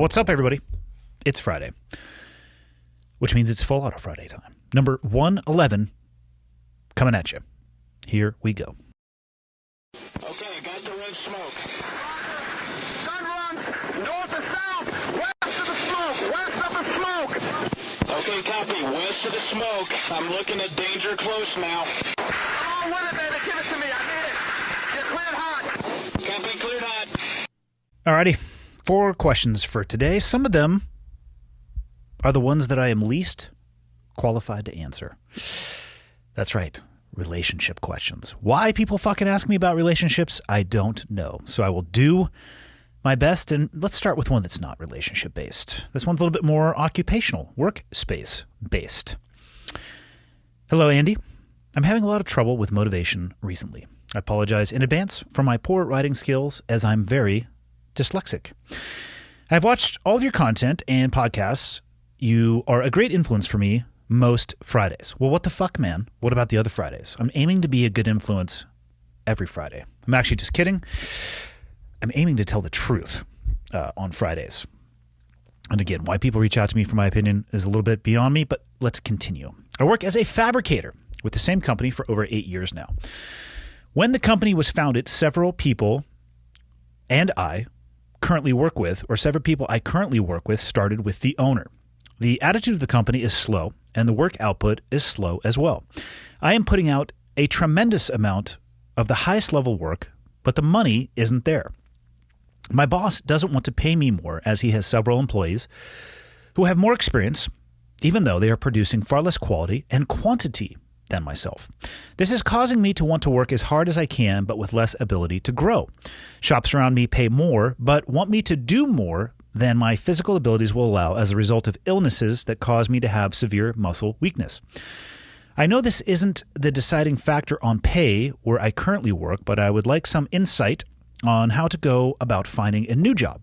What's up, everybody? It's Friday, which means it's Full Auto Friday time. Number 111 coming at you. Here we go. Okay, got the red smoke. Gun run, north to south, west of the smoke, west of the smoke. Okay, copy. West of the smoke. I'm looking at danger close now. Come on with it, baby. Give it to me. I need it. You're cleared hot. Copy, cleared hot. Alrighty, 4 questions for today. Some of them are the ones that I am least qualified to answer. That's right, relationship questions. Why people fucking ask me about relationships, I don't know. So I will do my best, and let's start with one that's not relationship-based. This one's a little bit more occupational, workspace-based. Hello, Andy. I'm having a lot of trouble with motivation recently. I apologize in advance for my poor writing skills, as I'm very dyslexic. I've watched all of your content and podcasts. You are a great influence for me most Fridays. Well, what the fuck, man? What about the other Fridays? I'm aiming to be a good influence every Friday. I'm actually just kidding. I'm aiming to tell the truth on Fridays. And again, why people reach out to me for my opinion is a little bit beyond me, but let's continue. I work as a fabricator with the same company for over 8 years now. When the company was founded, several people I currently work with started with the owner. The attitude of the company is slow, and the work output is slow as well. I am putting out a tremendous amount of the highest level work, but the money isn't there. My boss doesn't want to pay me more, as he has several employees who have more experience, even though they are producing far less quality and quantity than myself. This is causing me to want to work as hard as I can, but with less ability to grow. Shops around me pay more, but want me to do more than my physical abilities will allow as a result of illnesses that cause me to have severe muscle weakness. I know this isn't the deciding factor on pay where I currently work, but I would like some insight on how to go about finding a new job,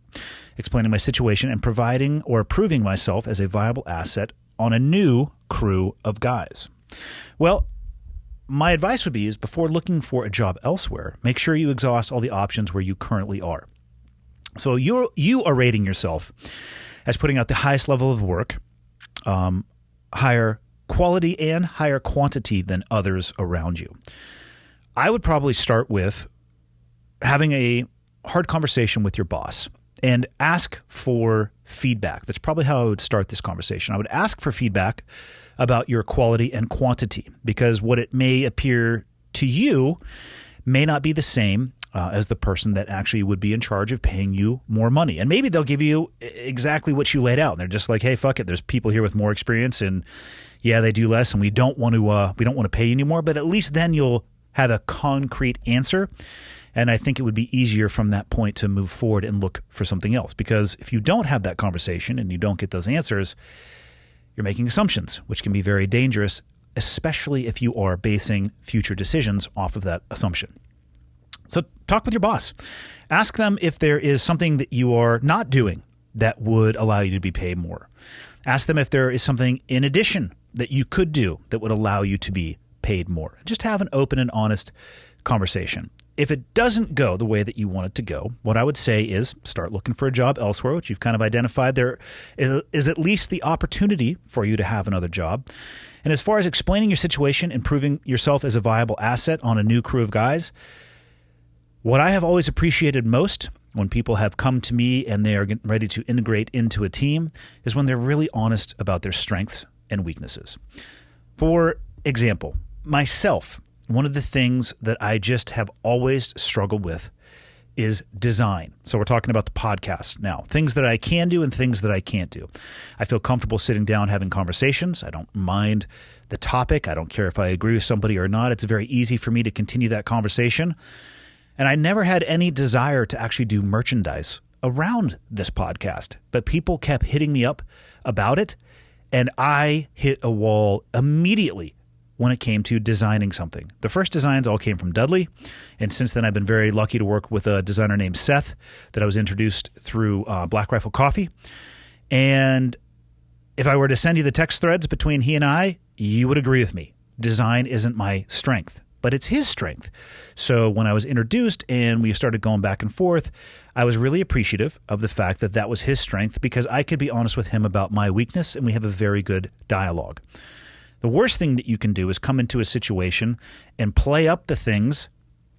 explaining my situation, and providing or proving myself as a viable asset on a new crew of guys. Well, my advice would be is before looking for a job elsewhere, make sure you exhaust all the options where you currently are. So you are rating yourself as putting out the highest level of work, higher quality and higher quantity than others around you. I would probably start with having a hard conversation with your boss and ask for feedback. That's probably how I would start this conversation. I would ask for feedback about your quality and quantity, because what it may appear to you may not be the same as the person that actually would be in charge of paying you more money. And maybe they'll give you exactly what you laid out. And they're just like, hey, fuck it. There's people here with more experience, and yeah, they do less, and we don't want to pay you anymore. But at least then you'll have a concrete answer. And I think it would be easier from that point to move forward and look for something else. Because if you don't have that conversation and you don't get those answers, you're making assumptions, which can be very dangerous, especially if you are basing future decisions off of that assumption. So talk with your boss. Ask them if there is something that you are not doing that would allow you to be paid more. Ask them if there is something in addition that you could do that would allow you to be paid more. Just have an open and honest conversation. If it doesn't go the way that you want it to go, what I would say is start looking for a job elsewhere, which you've kind of identified. There is at least the opportunity for you to have another job. And as far as explaining your situation and proving yourself as a viable asset on a new crew of guys, what I have always appreciated most when people have come to me and they are getting ready to integrate into a team is when they're really honest about their strengths and weaknesses. For example, myself, one of the things that I just have always struggled with is design. So we're talking about the podcast now. Things that I can do and things that I can't do. I feel comfortable sitting down having conversations. I don't mind the topic. I don't care if I agree with somebody or not. It's very easy for me to continue that conversation. And I never had any desire to actually do merchandise around this podcast. But people kept hitting me up about it, and I hit a wall immediately when it came to designing something. The first designs all came from Dudley, and since then I've been very lucky to work with a designer named Seth that I was introduced through Black Rifle Coffee. And if I were to send you the text threads between he and I, you would agree with me. Design isn't my strength. but it's his strength. So when I was introduced and we started going back and forth, I was really appreciative of the fact that that was his strength because I could be honest with him about my weakness and we have a very good dialogue. The worst thing that you can do is come into a situation and play up the things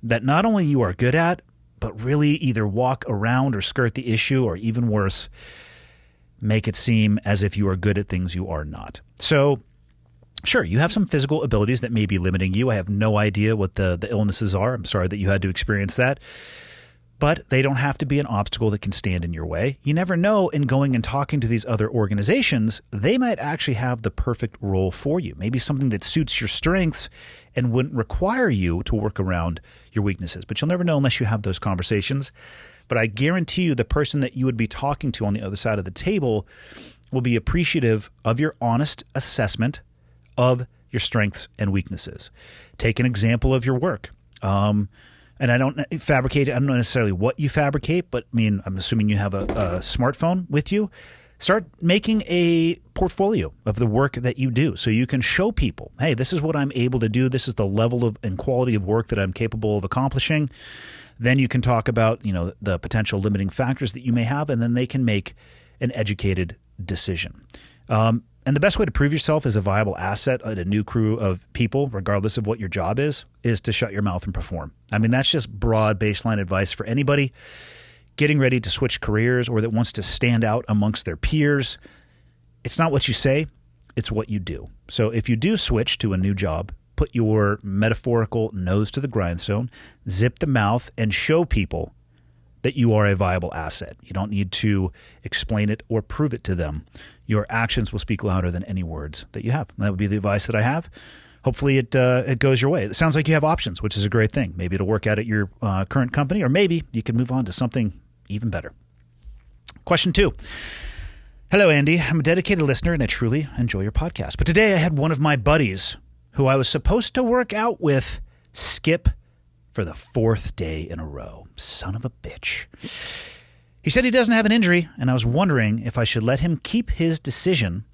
that not only you are good at, but really either walk around or skirt the issue, or even worse, make it seem as if you are good at things you are not. So, sure, you have some physical abilities that may be limiting you. I have no idea what the illnesses are. I'm sorry that you had to experience that. But they don't have to be an obstacle that can stand in your way. You never know, in going and talking to these other organizations, they might actually have the perfect role for you. Maybe something that suits your strengths and wouldn't require you to work around your weaknesses. But you'll never know unless you have those conversations. But I guarantee you the person that you would be talking to on the other side of the table will be appreciative of your honest assessment of your strengths and weaknesses. Take an example of your work. And I don't know necessarily what you fabricate, but I mean, I'm assuming you have a smartphone with you. Start making a portfolio of the work that you do so you can show people, hey, this is what I'm able to do. This is the level of and quality of work that I'm capable of accomplishing. Then you can talk about, the potential limiting factors that you may have, and then they can make an educated decision. And the best way to prove yourself as a viable asset at a new crew of people, regardless of what your job is to shut your mouth and perform. I mean, that's just broad baseline advice for anybody getting ready to switch careers or that wants to stand out amongst their peers. It's not what you say, it's what you do. So if you do switch to a new job, put your metaphorical nose to the grindstone, zip the mouth, and show people that you are a viable asset. You don't need to explain it or prove it to them. Your actions will speak louder than any words that you have. And that would be the advice that I have. Hopefully it goes your way. It sounds like you have options, which is a great thing. Maybe it'll work out at your current company, or maybe you can move on to something even better. Question 2. Hello, Andy. I'm a dedicated listener and I truly enjoy your podcast. But today I had one of my buddies who I was supposed to work out with skip for the 4th day in a row. Son of a bitch. He said he doesn't have an injury, and I was wondering if I should let him keep his decision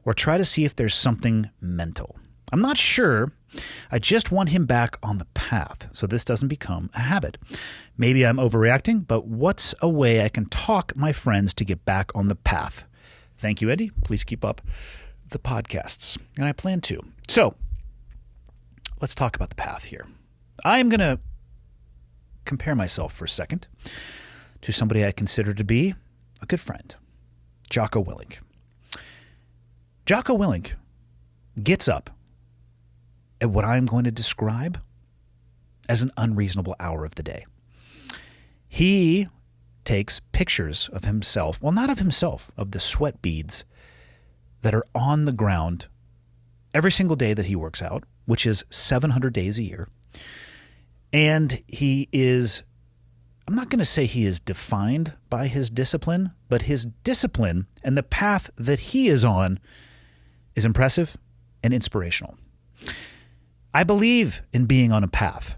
or try to see if there's something mental. I'm not sure. I just want him back on the path so this doesn't become a habit. Maybe I'm overreacting, but what's a way I can talk my friends to get back on the path? Thank you, Eddie. Please keep up the podcasts. And I plan to. So let's talk about the path here. I'm going to compare myself for a second to somebody I consider to be a good friend, Jocko Willink. Jocko Willink gets up at what I'm going to describe as an unreasonable hour of the day. He takes pictures of himself, well, not of himself, of the sweat beads that are on the ground every single day that he works out, which is 700 days a year. And he is, I'm not going to say he is defined by his discipline, but his discipline and the path that he is on is impressive and inspirational. I believe in being on a path,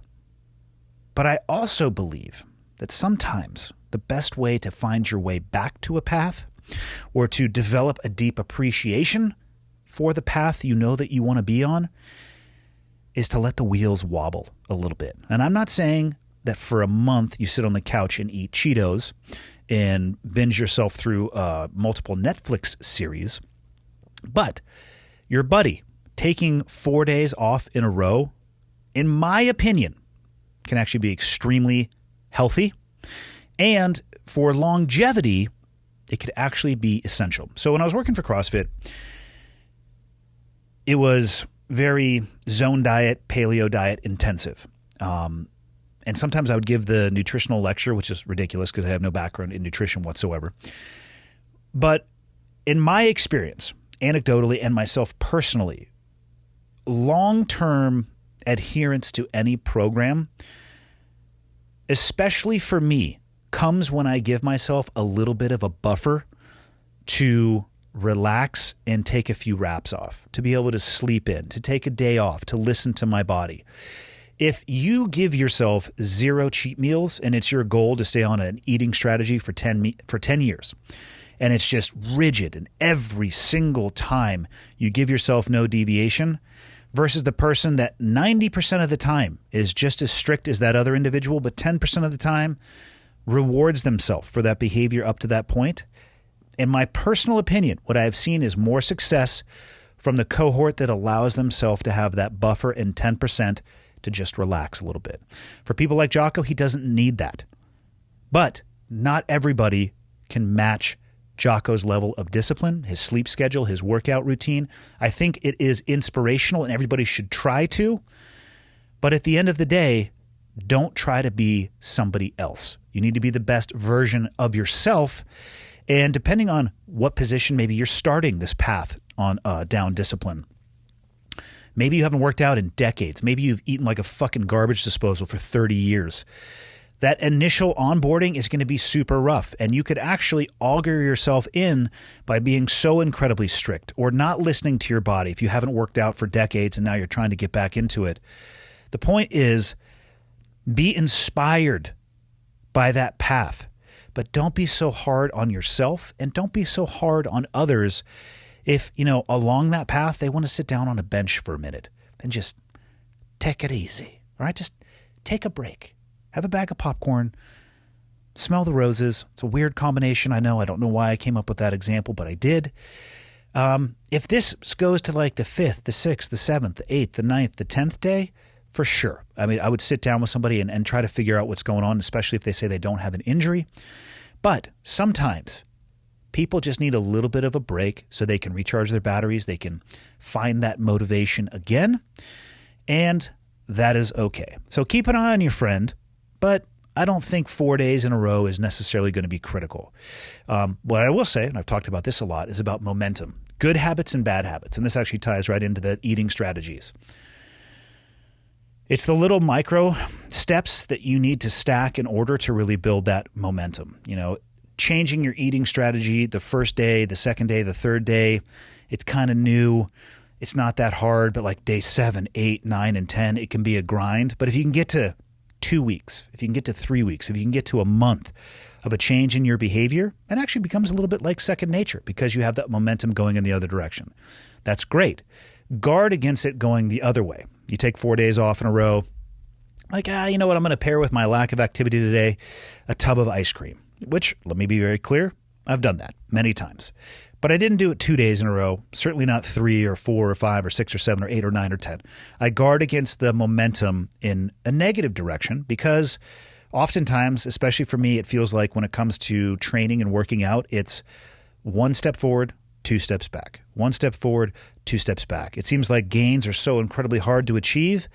but I also believe that sometimes the best way to find your way back to a path or to develop a deep appreciation for the path you know that you want to be on is to let the wheels wobble a little bit. And I'm not saying that for a month you sit on the couch and eat Cheetos and binge yourself through multiple Netflix series, but your buddy taking 4 days off in a row, in my opinion, can actually be extremely healthy. And for longevity, it could actually be essential. So when I was working for CrossFit, it was very zone diet, paleo diet intensive. And sometimes I would give the nutritional lecture, which is ridiculous because I have no background in nutrition whatsoever. But in my experience, anecdotally and myself personally, long-term adherence to any program, especially for me, comes when I give myself a little bit of a buffer to relax and take a few wraps off, to be able to sleep in, to take a day off, to listen to my body. If you give yourself 0 cheat meals and it's your goal to stay on an eating strategy for 10 years, and it's just rigid, and every single time you give yourself no deviation, versus the person that 90% of the time is just as strict as that other individual, but 10% of the time rewards themselves for that behavior up to that point. In my personal opinion, what I have seen is more success from the cohort that allows themselves to have that buffer and 10% to just relax a little bit. For people like Jocko, he doesn't need that. But not everybody can match Jocko's level of discipline, his sleep schedule, his workout routine. I think it is inspirational and everybody should try to. But at the end of the day, don't try to be somebody else. You need to be the best version of yourself. And depending on what position, maybe you're starting this path on down discipline. Maybe you haven't worked out in decades. Maybe you've eaten like a fucking garbage disposal for 30 years. That initial onboarding is going to be super rough, and you could actually auger yourself in by being so incredibly strict or not listening to your body if you haven't worked out for decades and now you're trying to get back into it. The point is, be inspired by that path, but don't be so hard on yourself and don't be so hard on others if, along that path they want to sit down on a bench for a minute and just take it easy, all right? Just take a break. Have a bag of popcorn, smell the roses. It's a weird combination, I know. I don't know why I came up with that example, but I did. If this goes to like the 5th, the 6th, the 7th, the 8th, the 9th, the 10th day, for sure. I mean, I would sit down with somebody and try to figure out what's going on, especially if they say they don't have an injury. But sometimes people just need a little bit of a break so they can recharge their batteries. They can find that motivation again. And that is okay. So keep an eye on your friend. But I don't think 4 days in a row is necessarily going to be critical. What I will say, and I've talked about this a lot, is about momentum. Good habits and bad habits. And this actually ties right into the eating strategies. It's the little micro steps that you need to stack in order to really build that momentum. Changing your eating strategy the first day, the second day, the third day, it's kind of new. It's not that hard, but like day 7, 8, 9, and 10, it can be a grind. But if you can get to 2 weeks, if you can get to 3 weeks, if you can get to a month of a change in your behavior, it actually becomes a little bit like second nature because you have that momentum going in the other direction. That's great. Guard against it going the other way. You take 4 days off in a row, like, you know what, I'm going to pair with my lack of activity today, a tub of ice cream, which, let me be very clear, I've done that many times. But I didn't do it 2 days in a row, certainly not 3 or 4 or 5 or 6 or 7 or 8 or 9 or 10. I guard against the momentum in a negative direction because oftentimes, especially for me, it feels like when it comes to training and working out, it's 1 step forward, 2 steps back. 1 step forward, 2 steps back. It seems like gains are so incredibly hard to achieve,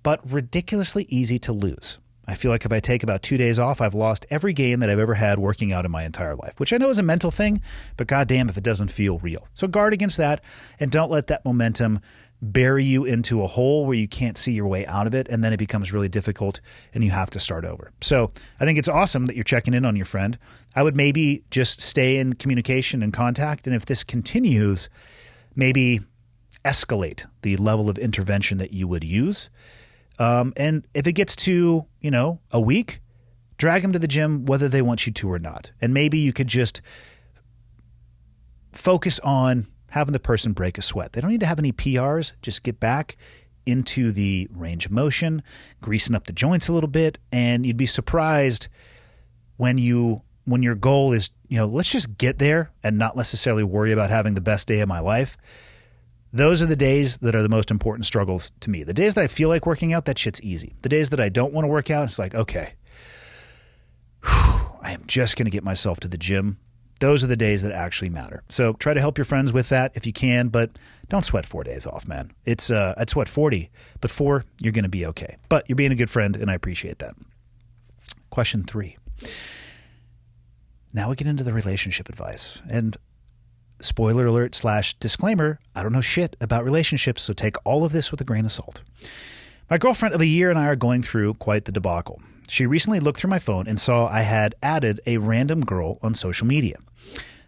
but ridiculously easy to lose. I feel like if I take about 2 days off, I've lost every gain that I've ever had working out in my entire life, which I know is a mental thing, but goddamn if it doesn't feel real. So guard against that and don't let that momentum bury you into a hole where you can't see your way out of it, and then it becomes really difficult and you have to start over. So I think it's awesome that you're checking in on your friend. I would maybe just stay in communication and contact, and if this continues, maybe escalate the level of intervention that you would use. And if it gets to, a week, drag them to the gym whether they want you to or not. And maybe you could just focus on having the person break a sweat. They don't need to have any PRs. Just get back into the range of motion, greasing up the joints a little bit, and you'd be surprised when your goal is, let's just get there and not necessarily worry about having the best day of my life. Those are the days that are the most important struggles to me. The days that I feel like working out, that shit's easy. The days that I don't want to work out, it's like, okay, I am just going to get myself to the gym. Those are the days that actually matter. So try to help your friends with that if you can, but don't sweat 4 days off, man. I'd sweat 40, but 4, you're going to be okay. But you're being a good friend, and I appreciate that. Question 3. Now we get into the relationship advice. And spoiler alert / disclaimer, I don't know shit about relationships, so take all of this with a grain of salt. My girlfriend of a year and I are going through quite the debacle. She recently looked through my phone and saw I had added a random girl on social media.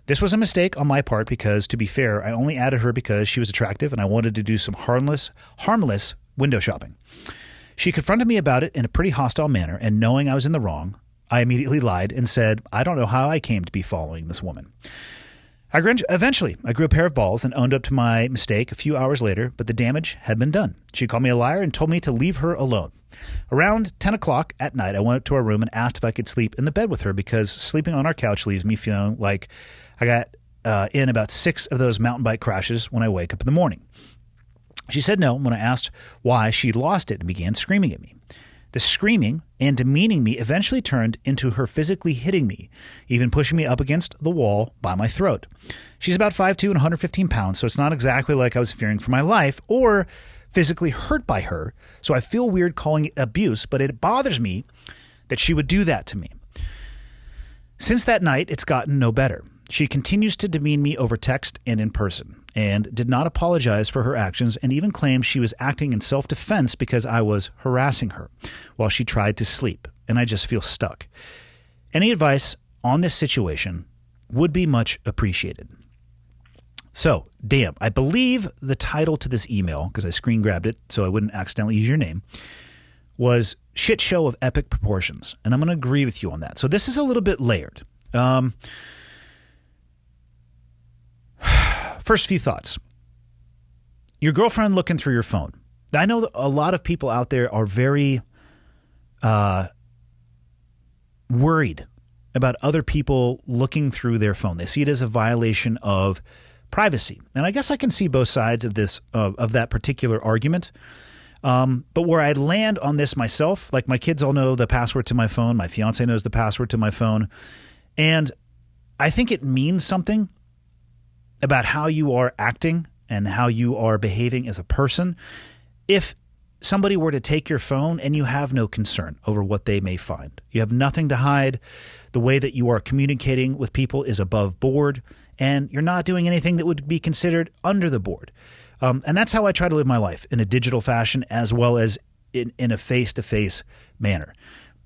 This was a mistake on my part because, to be fair, I only added her because she was attractive and I wanted to do some harmless window shopping. She confronted me about it in a pretty hostile manner, and knowing I was in the wrong, I immediately lied and said, I don't know how I came to be following this woman. Eventually, I grew a pair of balls and owned up to my mistake a few hours later, but the damage had been done. She called me a liar and told me to leave her alone. Around 10 o'clock at night, I went up to our room and asked if I could sleep in the bed with her because sleeping on our couch leaves me feeling like I got in about 6 of those mountain bike crashes when I wake up in the morning. She said no. When I asked why, she lost it and began screaming at me. The screaming and demeaning me eventually turned into her physically hitting me, even pushing me up against the wall by my throat. She's about 5'2" and 115 pounds, so it's not exactly like I was fearing for my life or physically hurt by her, so I feel weird calling it abuse, but it bothers me that she would do that to me. Since that night, it's gotten no better. She continues to demean me over text and in person, and did not apologize for her actions and even claimed she was acting in self-defense because I was harassing her while she tried to sleep, and I just feel stuck. Any advice on this situation would be much appreciated. So, damn, I believe the title to this email, because I screen grabbed it so I wouldn't accidentally use your name, was Shit Show of Epic Proportions, and I'm going to agree with you on that. So this is a little bit layered. First few thoughts. Your girlfriend looking through your phone. I know that a lot of people out there are very worried about other people looking through their phone. They see it as a violation of privacy. And I guess I can see both sides of this, of that particular argument. But where I land on this myself, like my kids all know the password to my phone. My fiance knows the password to my phone. And I think it means something about how you are acting and how you are behaving as a person if somebody were to take your phone and you have no concern over what they may find. You have nothing to hide. The way that you are communicating with people is above board, and you're not doing anything that would be considered under the board. And that's how I try to live my life, in a digital fashion as well as in a face-to-face manner.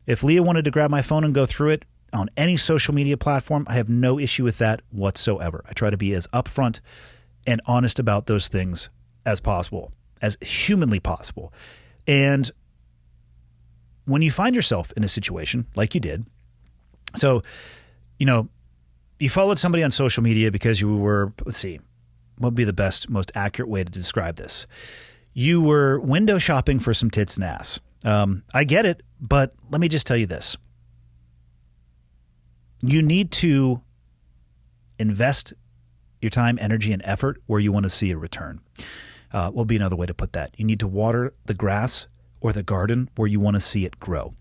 If Leah wanted to grab my phone and go through it, on any social media platform, I have no issue with that whatsoever. I try to be as upfront and honest about those things as possible, as humanly possible. And when you find yourself in a situation like you did, so, you followed somebody on social media because you were, let's see, what would be the best, most accurate way to describe this? You were window shopping for some tits and ass. I get it, but let me just tell you this. You need to invest your time, energy, and effort where you want to see a return. Will be another way to put that. You need to water the grass or the garden where you want to see it grow.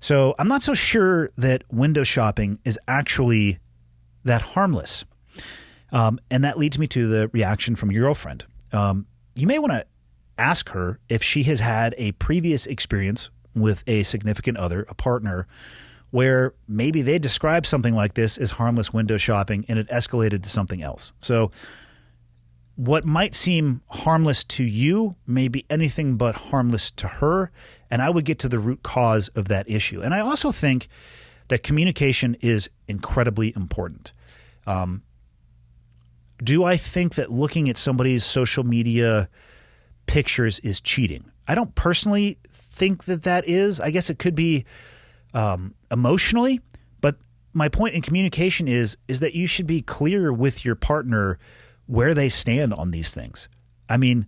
So I'm not so sure that window shopping is actually that harmless. And that leads me to the reaction from your girlfriend. You may want to ask her if she has had a previous experience with a significant other, a partner, where maybe they described something like this as harmless window shopping and it escalated to something else. So what might seem harmless to you may be anything but harmless to her, and I would get to the root cause of that issue. And I also think that communication is incredibly important. Do I think that looking at somebody's social media pictures is cheating? I don't personally think that is. I guess it could be emotionally, but my point in communication is that you should be clear with your partner where they stand on these things. I mean,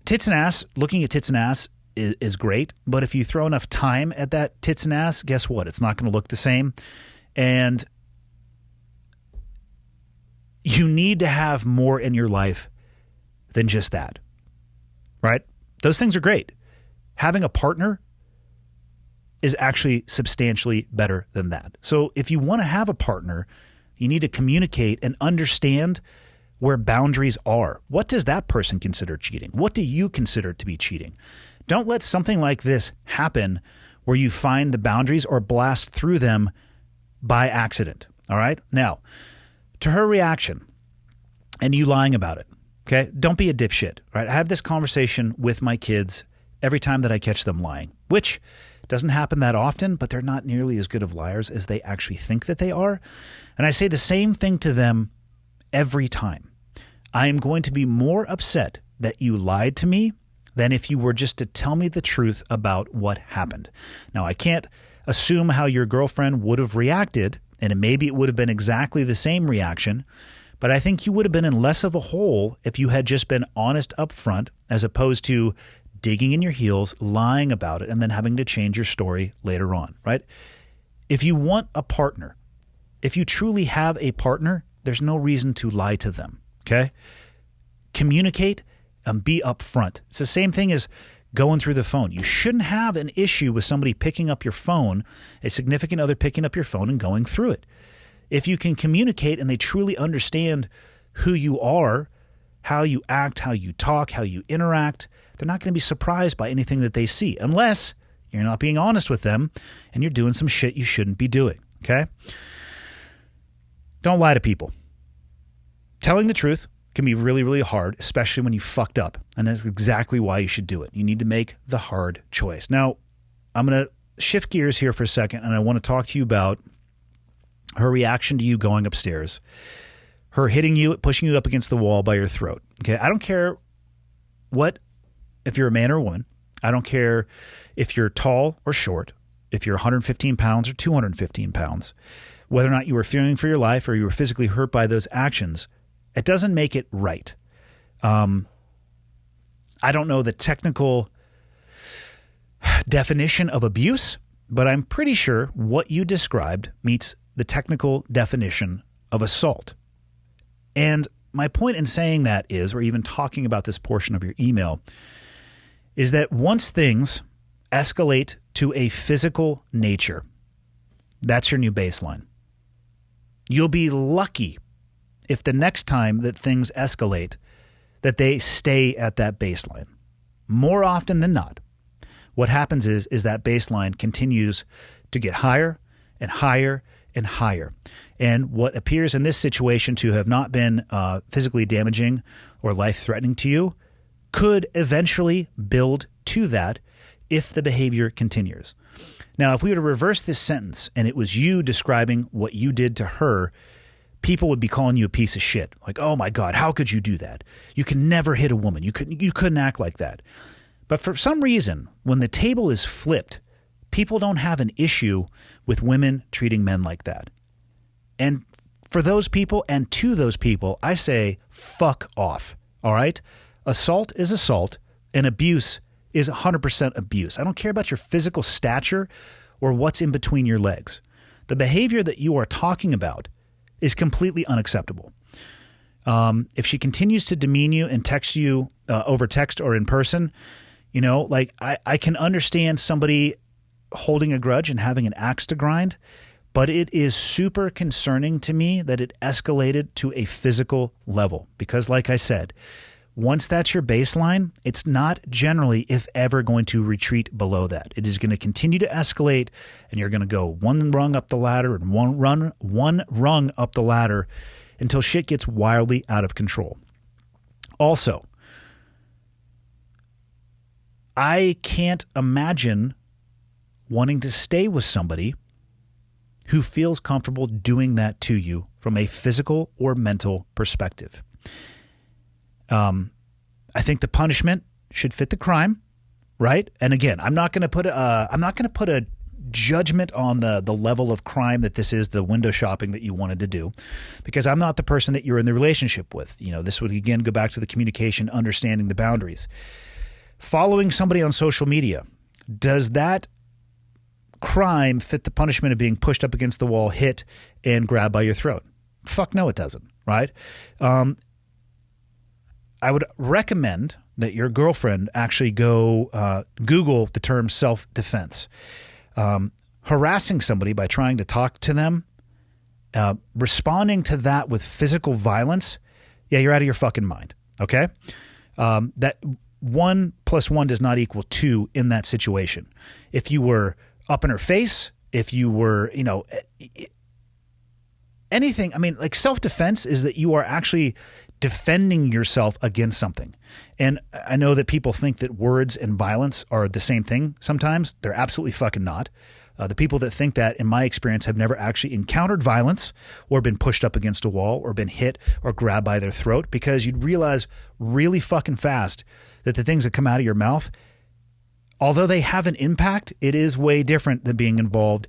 tits and ass, looking at tits and ass is great, but if you throw enough time at that tits and ass, guess what? It's not going to look the same. And you need to have more in your life than just that, right? Those things are great. Having a partner is actually substantially better than that. So if you want to have a partner, you need to communicate and understand where boundaries are. What does that person consider cheating? What do you consider to be cheating? Don't let something like this happen where you find the boundaries or blast through them by accident. All right? Now, to her reaction and you lying about it, okay? Don't be a dipshit, right? I have this conversation with my kids every time that I catch them lying, which doesn't happen that often, but they're not nearly as good of liars as they actually think that they are. And I say the same thing to them every time. I am going to be more upset that you lied to me than if you were just to tell me the truth about what happened. Now, I can't assume how your girlfriend would have reacted And maybe it would have been exactly the same reaction, but I think you would have been in less of a hole if you had just been honest up front as opposed to digging in your heels, lying about it, and then having to change your story later on, right? If you want a partner, if you truly have a partner, there's no reason to lie to them, okay? Communicate and be upfront. It's the same thing as going through the phone. You shouldn't have an issue with somebody picking up your phone, a significant other picking up your phone and going through it. If you can communicate and they truly understand who you are, how you act, how you talk, how you interact, they're not going to be surprised by anything that they see unless you're not being honest with them and you're doing some shit you shouldn't be doing, okay? Don't lie to people. Telling the truth can be really, really hard, especially when you fucked up. And that's exactly why you should do it. You need to make the hard choice. Now, I'm going to shift gears here for a second, and I want to talk to you about her reaction to you going upstairs, her hitting you, pushing you up against the wall by your throat. Okay, I don't care if you're a man or a woman. I don't care if you're tall or short, if you're 115 pounds or 215 pounds, whether or not you were fearing for your life or you were physically hurt by those actions. It doesn't make it right. I don't know the technical definition of abuse, but I'm pretty sure what you described meets the technical definition of assault. And my point in saying that is, or even talking about this portion of your email, is that once things escalate to a physical nature, that's your new baseline. You'll be lucky if the next time that things escalate, that they stay at that baseline. More often than not, what happens is that baseline continues to get higher and higher and higher. And what appears in this situation to have not been physically damaging or life-threatening to you could eventually build to that if the behavior continues. Now, if we were to reverse this sentence and it was you describing what you did to her, people would be calling you a piece of shit. Like, oh my God, how could you do that? You can never hit a woman. You couldn't act like that. But for some reason, when the table is flipped, people don't have an issue with women treating men like that. And for those people and to those people, I say, fuck off. All right? Assault is assault and abuse is 100% abuse. I don't care about your physical stature or what's in between your legs. The behavior that you are talking about is completely unacceptable. If she continues to demean you and text you over text or in person, I can understand somebody holding a grudge and having an axe to grind, but it is super concerning to me that it escalated to a physical level because, like I said, once that's your baseline, it's not generally, if ever, going to retreat below that. It is going to continue to escalate, and you're going to go one rung up the ladder and one rung up the ladder until shit gets wildly out of control. Also, I can't imagine wanting to stay with somebody who feels comfortable doing that to you from a physical or mental perspective. I think the punishment should fit the crime, right? And again, I'm not going to put a judgment on the level of crime that this is, the window shopping that you wanted to do, because I'm not the person that you're in the relationship with. This would again go back to the communication, understanding the boundaries. Following somebody on social media, does that crime fit the punishment of being pushed up against the wall, hit, and grabbed by your throat? Fuck no, it doesn't, right? I would recommend that your girlfriend actually go Google the term self-defense. Harassing somebody by trying to talk to them, responding to that with physical violence, yeah, you're out of your fucking mind, okay? That 1 + 1 does not equal 2 in that situation. If you were up in her face, if you were, anything, like self-defense is that you are actually defending yourself against something. And I know that people think that words and violence are the same thing sometimes. They're absolutely fucking not. The people that think that, in my experience, have never actually encountered violence or been pushed up against a wall or been hit or grabbed by their throat, because you'd realize really fucking fast that the things that come out of your mouth, although they have an impact, it is way different than being involved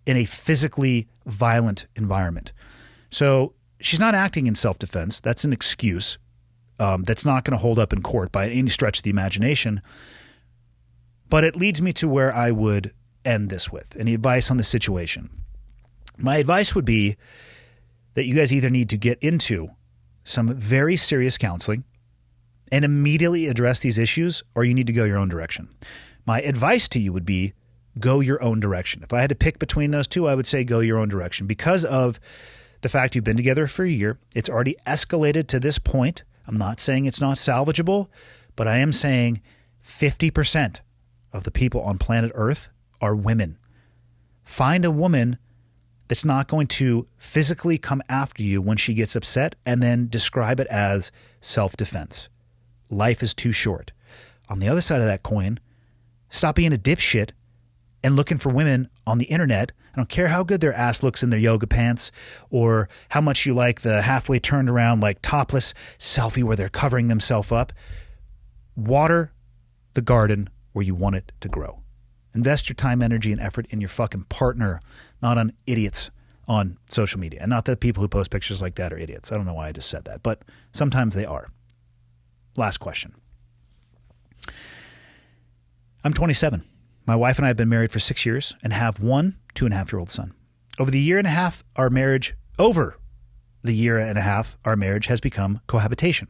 in a physically violent environment. So she's not acting in self-defense. That's an excuse that's not going to hold up in court by any stretch of the imagination. But it leads me to where I would end this with any advice on the situation. My advice would be that you guys either need to get into some very serious counseling and immediately address these issues, or you need to go your own direction. My advice to you would be go your own direction. If I had to pick between those two, I would say go your own direction because of the fact you've been together for a year. It's already escalated to this point. I'm not saying it's not salvageable, but I am saying 50% of the people on planet Earth are women. Find a woman that's not going to physically come after you when she gets upset and then describe it as self-defense. Life is too short. On the other side of that coin, stop being a dipshit and looking for women on the internet. I don't care how good their ass looks in their yoga pants or how much you like the halfway turned around like topless selfie where they're covering themselves up. Water the garden where you want it to grow. Invest your time, energy, and effort in your fucking partner, not on idiots on social media. And not that people who post pictures like that are idiots. I don't know why I just said that, but sometimes they are. Last question. I'm 27. My wife and I have been married for 6 years and have one 2.5-year-old son. Over the year and a half, our marriage has become cohabitation.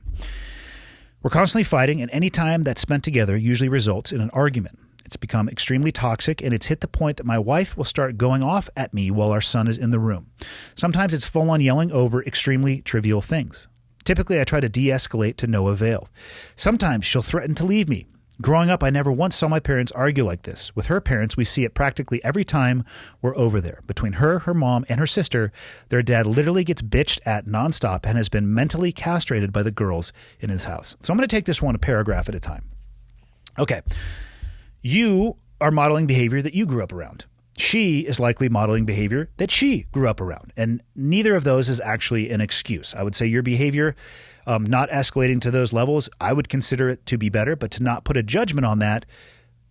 We're constantly fighting, and any time that's spent together usually results in an argument. It's become extremely toxic, and it's hit the point that my wife will start going off at me while our son is in the room. Sometimes it's full-on yelling over extremely trivial things. Typically, I try to de-escalate to no avail. Sometimes she'll threaten to leave me. Growing up, I never once saw my parents argue like this. With her parents, we see it practically every time we're over there. Between her, her mom, and her sister, their dad literally gets bitched at nonstop and has been mentally castrated by the girls in his house. So I'm going to take this one a paragraph at a time. Okay. You are modeling behavior that you grew up around. She is likely modeling behavior that she grew up around. And neither of those is actually an excuse. I would say your behavior, not escalating to those levels, I would consider it to be better, but to not put a judgment on that,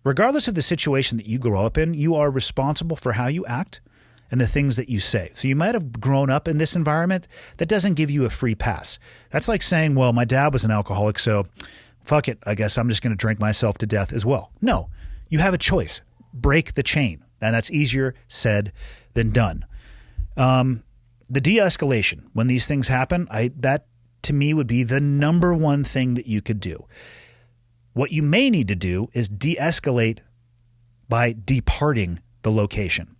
regardless of the situation that you grow up in, you are responsible for how you act and the things that you say. So you might have grown up in this environment that doesn't give you a free pass. That's like saying, well, my dad was an alcoholic, so fuck it, I guess I'm just going to drink myself to death as well. No, you have a choice. Break the chain. And that's easier said than done. The de-escalation, when these things happen, that to me would be the number one thing that you could do. What you may need to do is de-escalate by departing the location.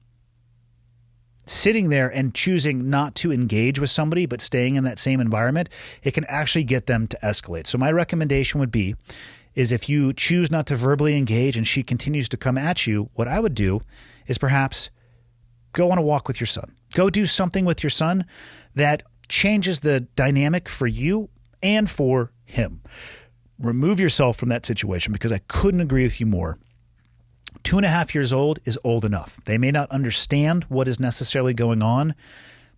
Sitting there and choosing not to engage with somebody but staying in that same environment, it can actually get them to escalate. So my recommendation would be is if you choose not to verbally engage and she continues to come at you, what I would do is perhaps go on a walk with your son. Go do something with your son that changes the dynamic for you and for him. Remove yourself from that situation because I couldn't agree with you more. 2.5 years old is old enough. They may not understand what is necessarily going on,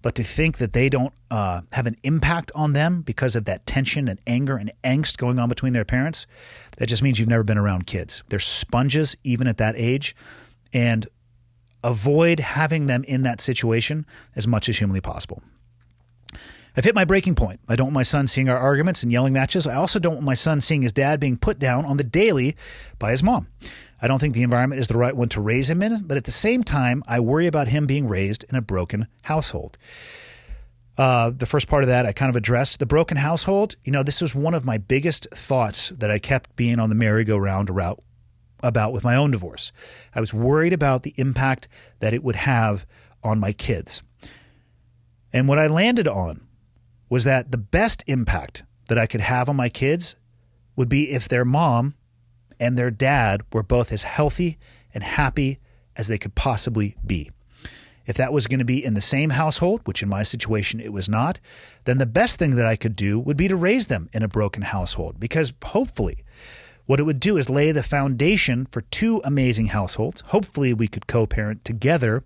but to think that they don't have an impact on them because of that tension and anger and angst going on between their parents, that just means you've never been around kids. They're sponges even at that age, and avoid having them in that situation as much as humanly possible. I've hit my breaking point. I don't want my son seeing our arguments and yelling matches. I also don't want my son seeing his dad being put down on the daily by his mom. I don't think the environment is the right one to raise him in, but at the same time, I worry about him being raised in a broken household. The first part of that I kind of addressed. The broken household, this was one of my biggest thoughts that I kept being on the merry-go-round about with my own divorce. I was worried about the impact that it would have on my kids. And what I landed on was that the best impact that I could have on my kids would be if their mom and their dad were both as healthy and happy as they could possibly be. If that was going to be in the same household, which in my situation it was not, then the best thing that I could do would be to raise them in a broken household, because hopefully what it would do is lay the foundation for two amazing households. Hopefully we could co-parent together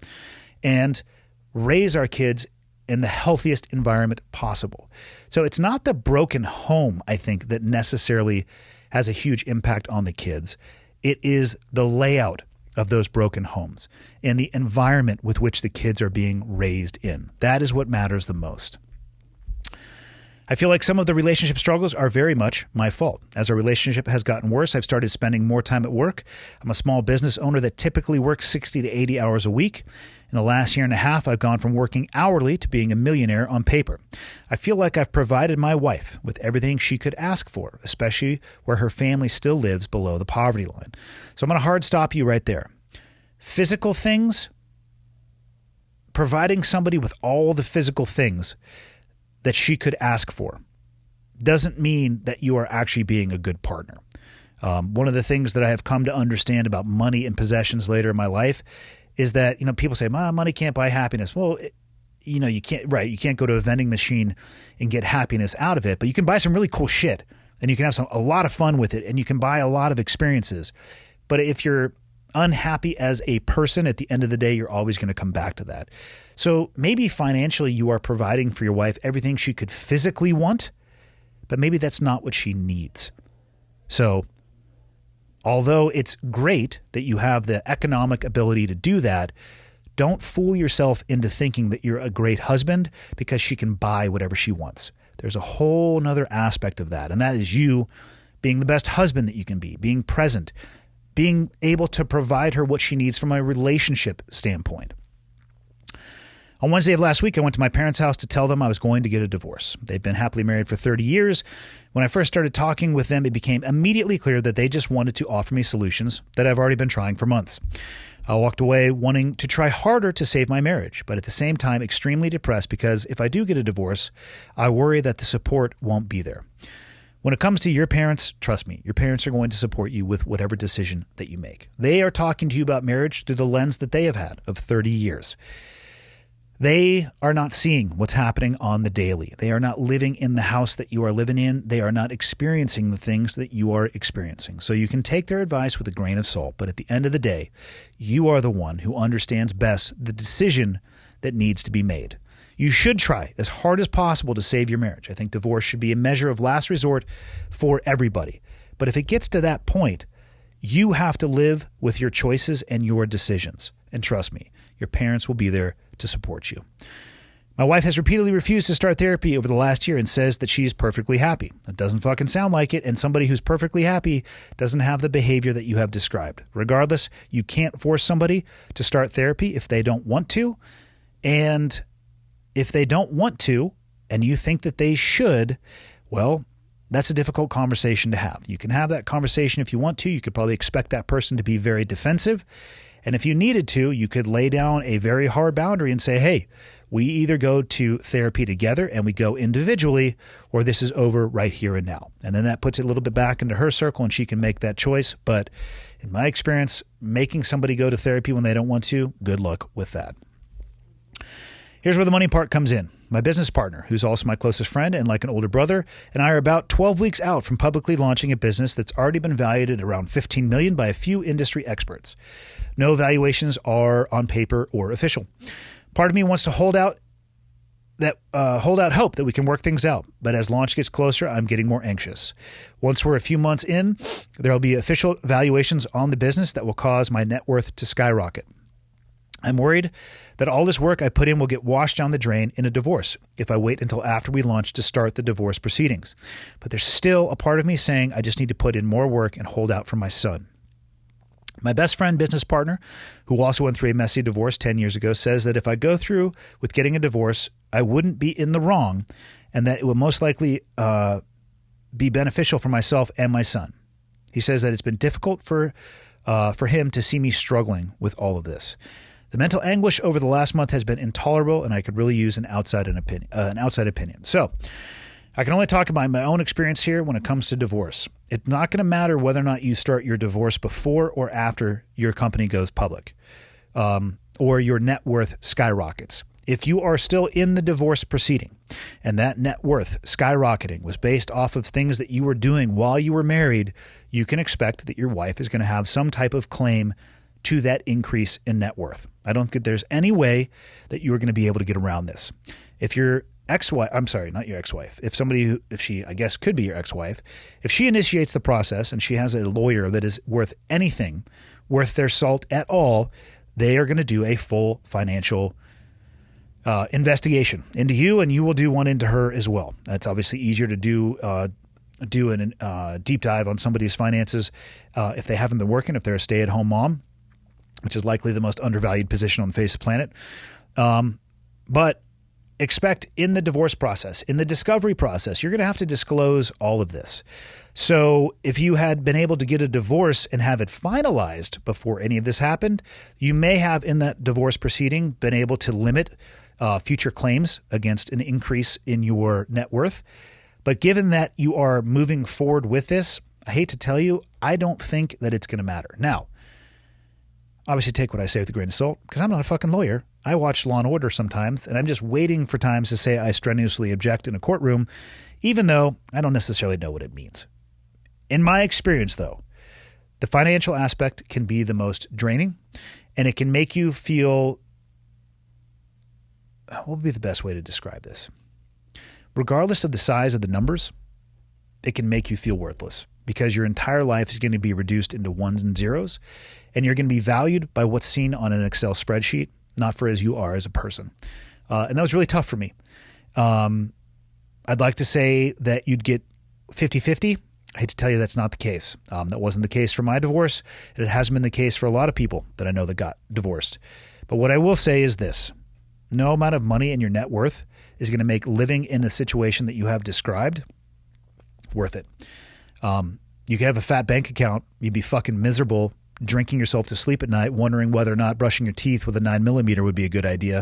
and raise our kids in the healthiest environment possible. So it's not the broken home, I think, that necessarily has a huge impact on the kids. It is the layout of those broken homes and the environment with which the kids are being raised in. That is what matters the most. I feel like some of the relationship struggles are very much my fault. As our relationship has gotten worse, I've started spending more time at work. I'm a small business owner that typically works 60 to 80 hours a week. In the last year and a half, I've gone from working hourly to being a millionaire on paper. I feel like I've provided my wife with everything she could ask for, especially where her family still lives below the poverty line. So I'm going to hard stop you right there. Physical things, providing somebody with all the physical things that she could ask for doesn't mean that you are actually being a good partner. One of the things that I have come to understand about money and possessions later in my life is that, people say, money can't buy happiness. Well, you can't, right? You can't go to a vending machine and get happiness out of it, but you can buy some really cool shit and you can have a lot of fun with it and you can buy a lot of experiences. But if you're unhappy as a person, at the end of the day, you're always going to come back to that. So maybe financially you are providing for your wife everything she could physically want, but maybe that's not what she needs. So although it's great that you have the economic ability to do that, don't fool yourself into thinking that you're a great husband because she can buy whatever she wants. There's a whole nother aspect of that, and that is you being the best husband that you can be, being present, being able to provide her what she needs from a relationship standpoint. On Wednesday of last week, I went to my parents' house to tell them I was going to get a divorce. They've been happily married for 30 years. When I first started talking with them, it became immediately clear that they just wanted to offer me solutions that I've already been trying for months. I walked away wanting to try harder to save my marriage, but at the same time extremely depressed because if I do get a divorce, I worry that the support won't be there. When it comes to your parents, trust me, your parents are going to support you with whatever decision that you make. They are talking to you about marriage through the lens that they have had of 30 years. They are not seeing what's happening on the daily. They are not living in the house that you are living in. They are not experiencing the things that you are experiencing. So you can take their advice with a grain of salt, but at the end of the day, you are the one who understands best the decision that needs to be made. You should try as hard as possible to save your marriage. I think divorce should be a measure of last resort for everybody. But if it gets to that point, you have to live with your choices and your decisions. And trust me, your parents will be there to support you. My wife has repeatedly refused to start therapy over the last year and says that she's perfectly happy. It doesn't fucking sound like it, and somebody who's perfectly happy doesn't have the behavior that you have described. Regardless, you can't force somebody to start therapy if they don't want to, and if they don't want to, and you think that they should, well, that's a difficult conversation to have. You can have that conversation if you want to. You could probably expect that person to be very defensive. And if you needed to, you could lay down a very hard boundary and say, hey, we either go to therapy together and we go individually, or this is over right here and now. And then that puts it a little bit back into her circle and she can make that choice. But in my experience, making somebody go to therapy when they don't want to, good luck with that. Here's where the money part comes in. My business partner, who's also my closest friend and like an older brother, and I are about 12 weeks out from publicly launching a business that's already been valued at around $15 million by a few industry experts. No valuations are on paper or official. Part of me wants to hold out hope that we can work things out, but as launch gets closer, I'm getting more anxious. Once we're a few months in, there will be official valuations on the business that will cause my net worth to skyrocket. I'm worried that all this work I put in will get washed down the drain in a divorce if I wait until after we launch to start the divorce proceedings. But there's still a part of me saying I just need to put in more work and hold out for my son. My best friend, business partner, who also went through a messy divorce 10 years ago, says that if I go through with getting a divorce, I wouldn't be in the wrong and that it would most likely be beneficial for myself and my son. He says that it's been difficult for him to see me struggling with all of this. The mental anguish over the last month has been intolerable, and I could really use an outside opinion. So I can only talk about my own experience here when it comes to divorce. It's not going to matter whether or not you start your divorce before or after your company goes public or your net worth skyrockets. If you are still in the divorce proceeding and that net worth skyrocketing was based off of things that you were doing while you were married, you can expect that your wife is going to have some type of claim to that increase in net worth. I don't think there's any way that you are going to be able to get around this. If your ex-wife, I'm sorry, not your ex-wife, if she, I guess, could be your ex-wife, if she initiates the process and she has a lawyer that is worth anything worth their salt at all, they are going to do a full financial investigation into you, and you will do one into her as well. That's obviously easier to do a deep dive on somebody's finances if they haven't been working, if they're a stay-at-home mom, which is likely the most undervalued position on the face of the planet. But expect in the divorce process, in the discovery process, you're going to have to disclose all of this. So if you had been able to get a divorce and have it finalized before any of this happened, you may have in that divorce proceeding been able to limit future claims against an increase in your net worth. But given that you are moving forward with this, I hate to tell you, I don't think that it's going to matter. Now, obviously take what I say with a grain of salt, because I'm not a fucking lawyer. I watch Law & Order sometimes, and I'm just waiting for times to say I strenuously object in a courtroom, even though I don't necessarily know what it means. In my experience, though, the financial aspect can be the most draining, and it can make you feel, what would be the best way to describe this? Regardless of the size of the numbers, it can make you feel worthless because your entire life is going to be reduced into ones and zeros, and you're going to be valued by what's seen on an Excel spreadsheet, not for as you are as a person. And that was really tough for me. I'd like to say that you'd get 50-50. I hate to tell you that's not the case. That wasn't the case for my divorce, and it hasn't been the case for a lot of people that I know that got divorced. But what I will say is this. No amount of money in your net worth is going to make living in the situation that you have described worth it. You could have a fat bank account. You'd be fucking miserable drinking yourself to sleep at night, wondering whether or not brushing your teeth with a 9mm would be a good idea.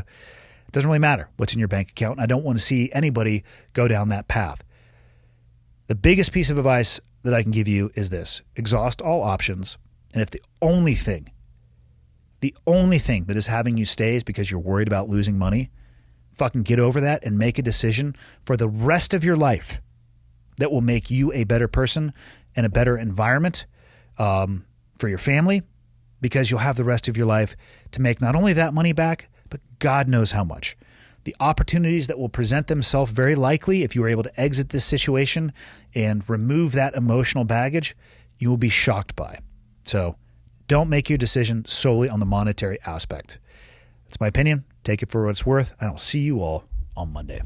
It doesn't really matter what's in your bank account. I don't want to see anybody go down that path. The biggest piece of advice that I can give you is this. Exhaust all options. And if the only thing that is having you stay is because you're worried about losing money, fucking get over that and make a decision for the rest of your life that will make you a better person and a better environment for your family, because you'll have the rest of your life to make not only that money back, but God knows how much. The opportunities that will present themselves very likely if you are able to exit this situation and remove that emotional baggage, you will be shocked by. So don't make your decision solely on the monetary aspect. That's my opinion. Take it for what it's worth, and I'll see you all on Monday.